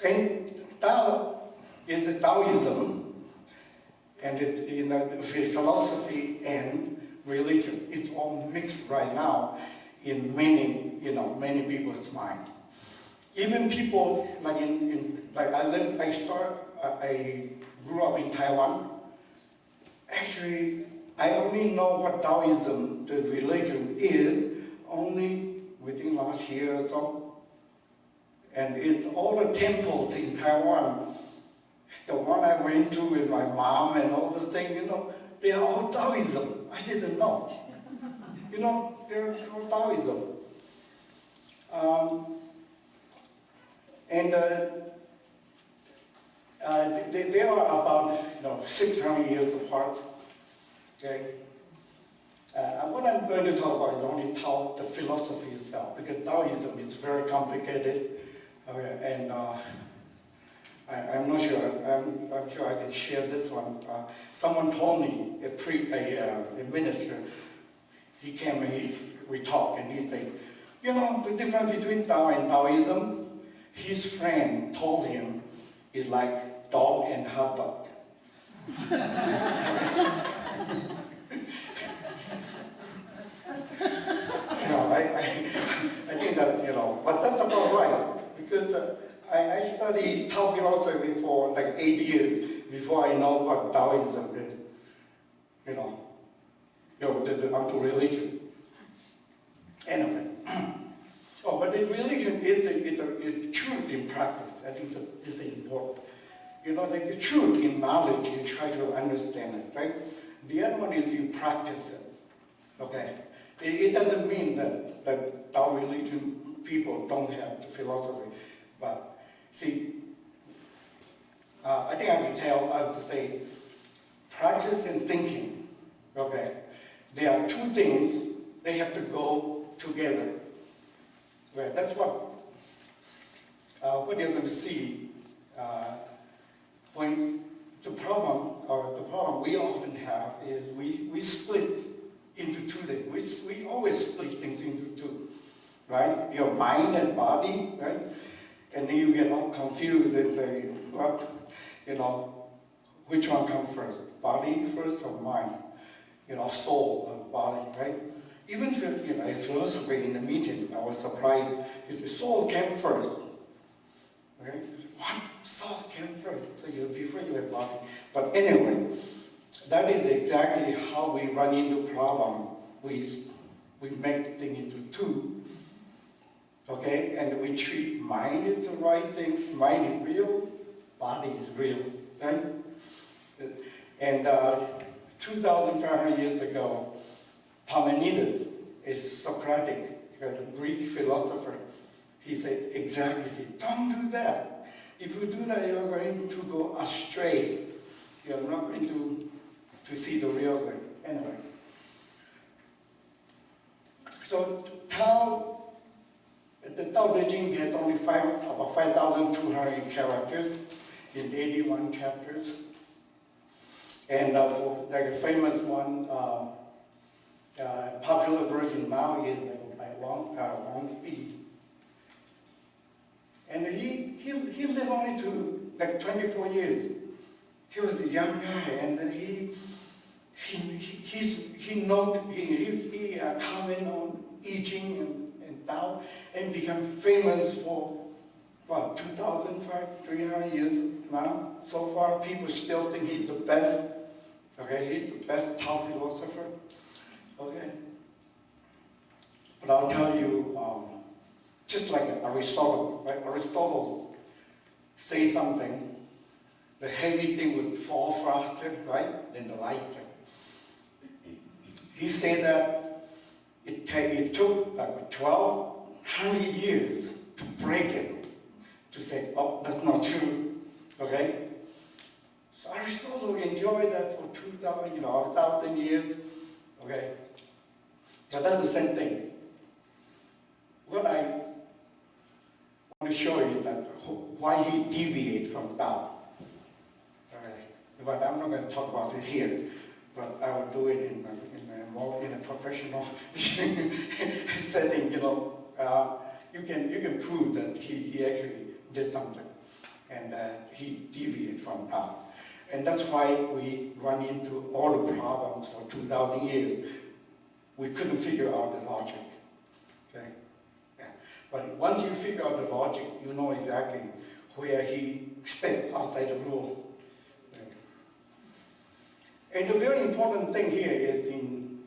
And Tao is Taoism, and philosophy and religion. It's all mixed right now in many people's mind. Even people like I grew up in Taiwan. Actually, I only know what Taoism, the religion, is only within last year or so. And it's all the temples in Taiwan. The one I went to with my mom and all the things, they are all Taoism. I didn't know. They're all Taoism. They are about 600 years apart. Okay. What I'm going to talk about is only the philosophy itself, because Taoism is very complicated. Okay, and I'm not sure. I'm sure I can share this one. Someone told me a minister. He came and we talked, and he said, the difference between Tao and Taoism. His friend told him it's like dog and hot dog. I think that, but that's about right, because I studied Tao philosophy for like 8 years before I know what Taoism is, the actual religion. Anyway, but the religion is truth in practice. I think that this is important. Like the truth in knowledge, you try to understand it, right? The other one is you practice it, okay? It doesn't mean that Tao religion people don't have the philosophy, but see, I think I have to say, practice and thinking, okay? There are two things, they have to go together. Right? That's what you're going to see when the problem we often have is we split into two things. We always split things into two, right? Your mind and body, right? And then you get all confused and say, which one comes first? Body first or mind? Soul or body, right? Even a philosopher in the meeting, I was surprised. If the soul came first, okay? What? Soul came first? So before you have body. But anyway, that is exactly how we run into problem. We make things into two, okay? And we treat mind is the right thing. Mind is real, body is real, right? And 2,500 years ago, Parmenides, a Socratic, a Greek philosopher, he said, don't do that. If you do that, you're going to go astray. You're not going to see the real thing. Anyway. So the Tao Te Ching has only about 5,200 characters in 81 chapters. And for like a famous one, popular version now is by Wang Bi. And he lived only to like 24 years. He was a young guy, and he comment on I Ching and Tao, and become famous for what 2,300 years now. So far, people still think he's the best. Okay, he's the best Tao philosopher. Okay, but I'll tell you, just like Aristotle, right? Aristotle say something, the heavy thing would fall faster, right, than the light thing. He said that it took like 1,200 years to break it, to say, oh, that's not true, okay? So Aristotle enjoyed that for 2,000, 1,000 years, okay? So that's the same thing. What I want to show you that why he deviated from Tao. Okay. But I'm not going to talk about it here, but I will do it in a professional setting. You can prove that he actually did something. and he deviated from Tao. And that's why we run into all the problems for 2,000 years. We couldn't figure out the logic. Okay? Yeah. But once you figure out the logic, you know exactly where he stepped outside the rule. Okay. And the very important thing here is in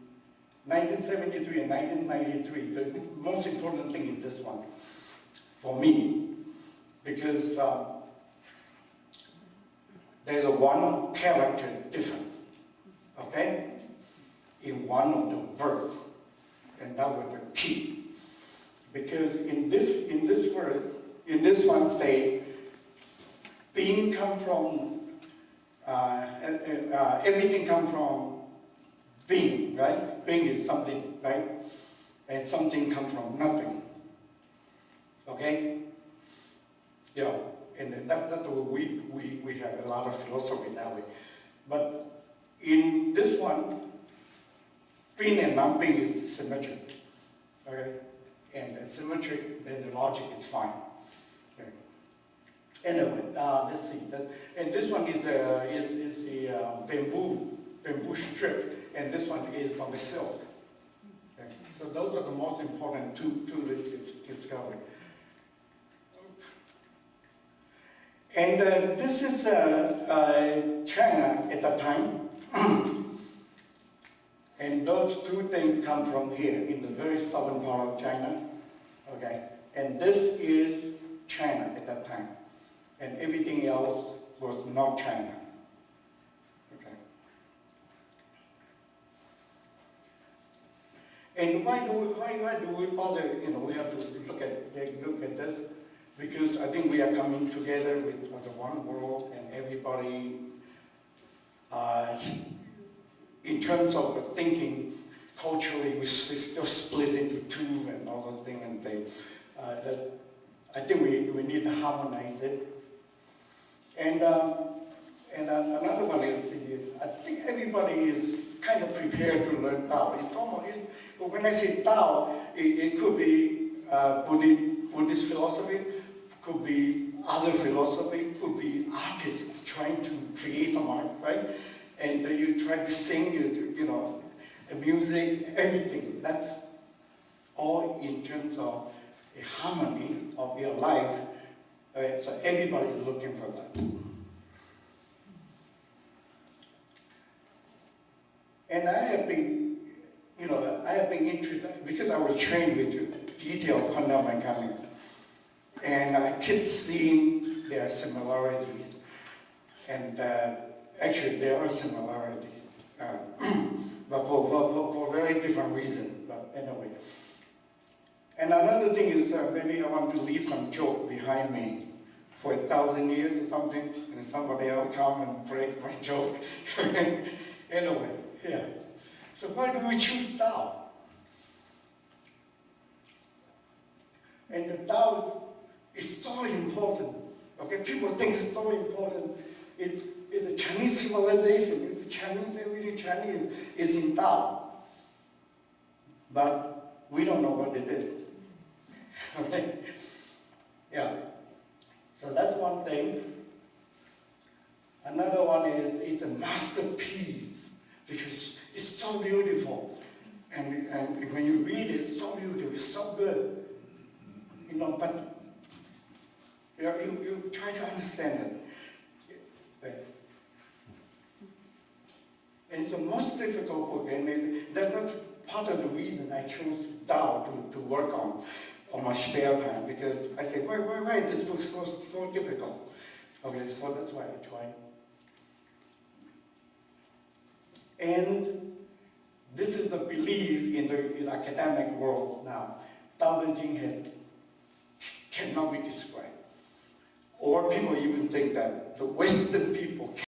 1973 and 1993, the most important thing is this one, for me, because there's a one character difference, okay, in one of the verse, and that was the key. Because in this verse, in this one say, being come from, everything comes from being, right? Being is something, right? And something comes from nothing, okay? Yeah. And that's what we have a lot of philosophy that way. But in this one, being and non-being is symmetric. Okay? And symmetric, then the logic is fine. Okay. Anyway, let's see. And this one is the bamboo strip, and this one is from the silk. Okay. So those are the most important two discoveries. And this is China at that time. And those two things come from here, in the very southern part of China. Okay. And this is China at that time. And everything else was not China. Okay. And why do we bother, we have to look at this? Because I think we are coming together with the one world, and everybody, in terms of thinking, culturally, we still split into two and all those things, and that I think we need to harmonize it. And another one is, I think everybody is kind of prepared to learn Tao. When I say Tao, it could be Buddhist philosophy, could be other philosophy, could be artists trying to create some art, right? And you try to sing, music, everything. That's all in terms of a harmony of your life. So everybody's looking for that. And I have been interested, because I was trained with detailed quantum mechanics. And I keep seeing their similarities, and actually there are similarities, but for very different reasons. But anyway, and another thing is maybe I want to leave some joke behind me for 1,000 years or something, and somebody else come and break my joke. Anyway, yeah. So why do we choose Tao? And the Tao is so important. Okay, people think it's so important. It's a Chinese civilization. It's Chinese, everything Chinese is in Tao. But we don't know what it is. Okay? Yeah. So that's one thing. Another one is it's a masterpiece because it's so beautiful. And when you read it, it's so beautiful, it's so good. But you try to understand it. And it's the most difficult book, and that's part of the reason I chose Tao to work on my spare time, because I say, why this book is so difficult? Okay, so that's why I tried. And this is the belief in the academic world now. Tao Te Ching cannot be described. Or people even think that the Western people